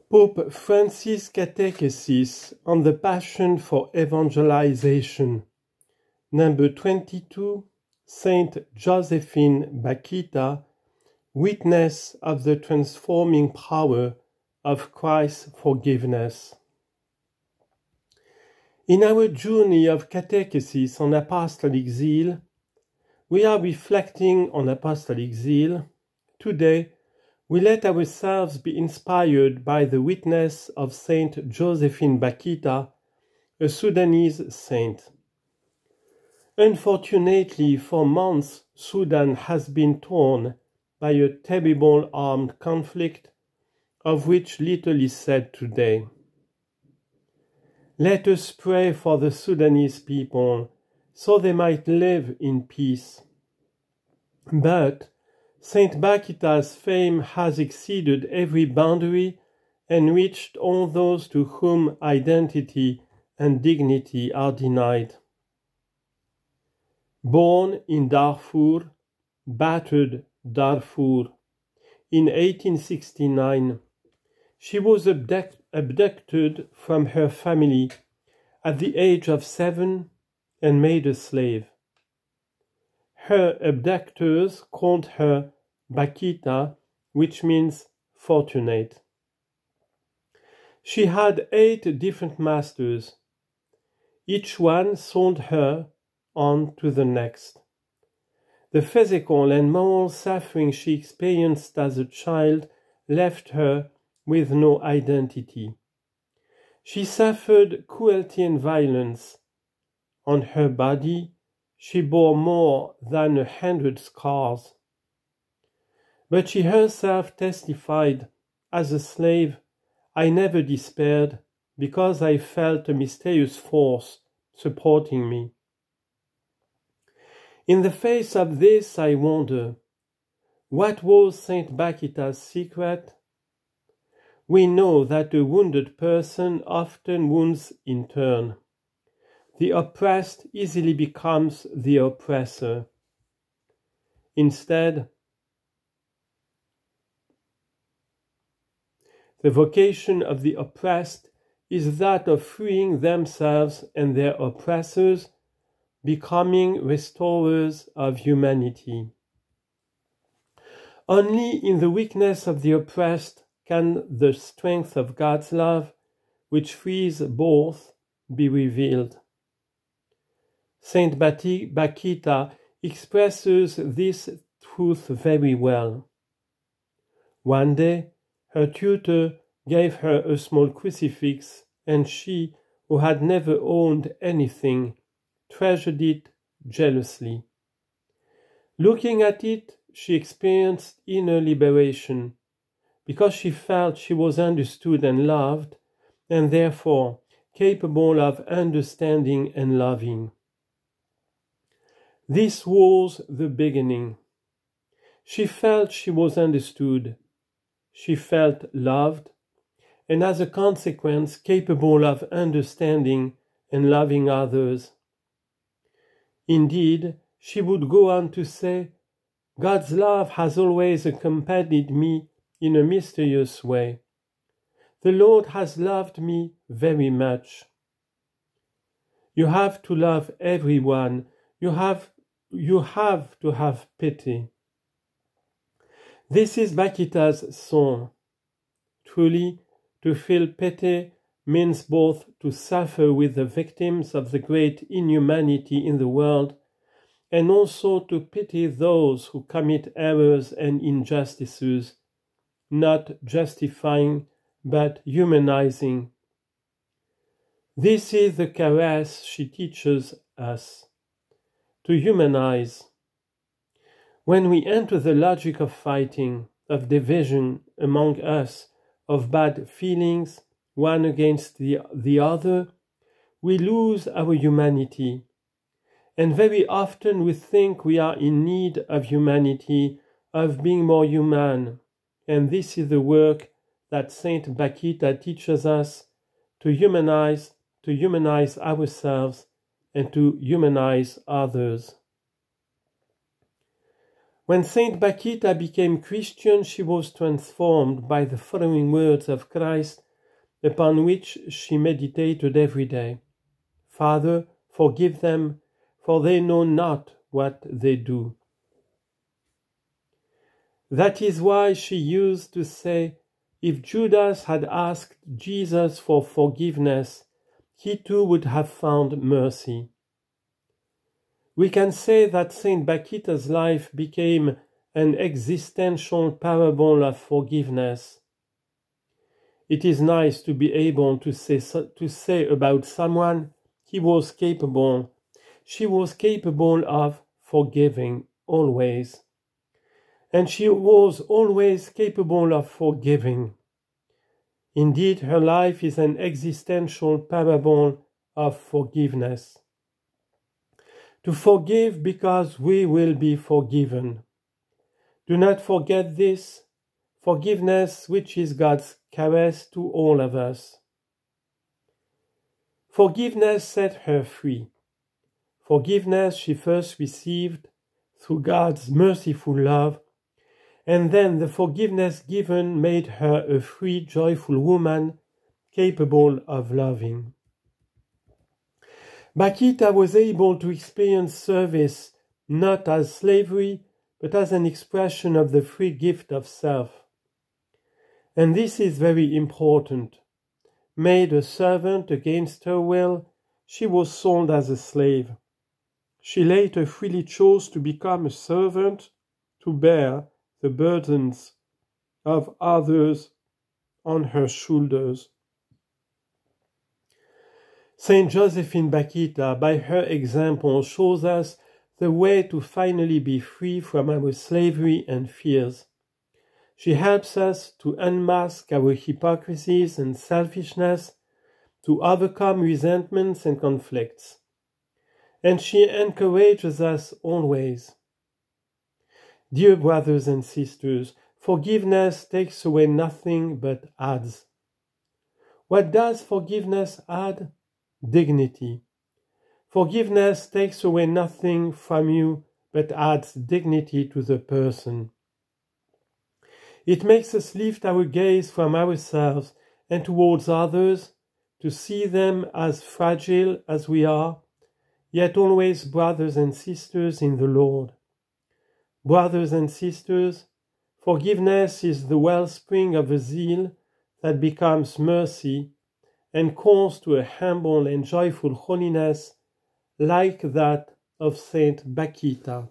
Pope Francis' Catechesis on the Passion for Evangelization, number 22, Saint Josephine Bakhita, witness of the transforming power of Christ's forgiveness. In our journey of catechesis on apostolic zeal, we are reflecting on apostolic zeal. Today, we let ourselves be inspired by the witness of Saint Josephine Bakhita, a Sudanese saint. Unfortunately, for months, Sudan has been torn by a terrible armed conflict, of which little is said today. Let us pray for the Sudanese people, so they might live in peace. But Saint Bakhita's fame has exceeded every boundary and reached all those to whom identity and dignity are denied. Born in Darfur, battered Darfur, in 1869, she was abducted from her family at the age of 7 and made a slave. Her abductors called her Bakhita, which means fortunate. She had 8 different masters. Each one sold her on to the next. The physical and moral suffering she experienced as a child left her with no identity. She suffered cruelty and violence. On her body, she bore more than 100 scars. But she herself testified, as a slave, I never despaired, because I felt a mysterious force supporting me. In the face of this, I wonder, what was Saint Bakhita's secret? We know that a wounded person often wounds in turn. The oppressed easily becomes the oppressor. Instead, the vocation of the oppressed is that of freeing themselves and their oppressors, becoming restorers of humanity. Only in the weakness of the oppressed can the strength of God's love, which frees both, be revealed. Saint Bakhita expresses this truth very well. One day, her tutor gave her a small crucifix, and she, who had never owned anything, treasured it jealously. Looking at it, she experienced inner liberation, because she felt she was understood and loved, and therefore capable of understanding and loving. This was the beginning. She felt she was understood. She felt loved, and as a consequence capable of understanding and loving others. Indeed, she would go on to say, God's love has always accompanied me in a mysterious way. The Lord has loved me very much. You have to love everyone. You have to have pity. This is Bakhita's song. Truly, to feel pity means both to suffer with the victims of the great inhumanity in the world and also to pity those who commit errors and injustices, not justifying but humanizing. This is the caress she teaches us, to humanize. When we enter the logic of fighting, of division among us, of bad feelings, one against the other, we lose our humanity. And very often we think we are in need of humanity, of being more human. And this is the work that Saint Bakhita teaches us, to humanize ourselves and to humanize others. When Saint Bakhita became Christian, she was transformed by the following words of Christ, upon which she meditated every day. Father, forgive them, for they know not what they do. That is why she used to say, if Judas had asked Jesus for forgiveness, he too would have found mercy. We can say that Saint Bakhita's life became an existential parable of forgiveness. It is nice to be able to say about someone, she was capable of forgiving always. And she was always capable of forgiving. Indeed, her life is an existential parable of forgiveness. To forgive because we will be forgiven. Do not forget this, forgiveness which is God's caress to all of us. Forgiveness set her free. Forgiveness she first received through God's merciful love, and then the forgiveness given made her a free, joyful woman capable of loving. Bakhita was able to experience service not as slavery, but as an expression of the free gift of self. And this is very important. Made a servant against her will, she was sold as a slave. She later freely chose to become a servant to bear the burdens of others on her shoulders. Saint Josephine Bakhita, by her example, shows us the way to finally be free from our slavery and fears. She helps us to unmask our hypocrisies and selfishness, to overcome resentments and conflicts. And she encourages us always. Dear brothers and sisters, forgiveness takes away nothing but adds. What does forgiveness add? Dignity. Forgiveness takes away nothing from you but adds dignity to the person. It makes us lift our gaze from ourselves and towards others to see them as fragile as we are, yet always brothers and sisters in the Lord. Brothers and sisters, forgiveness is the wellspring of a zeal that becomes mercy and calls to a humble and joyful holiness like that of Saint Bakhita.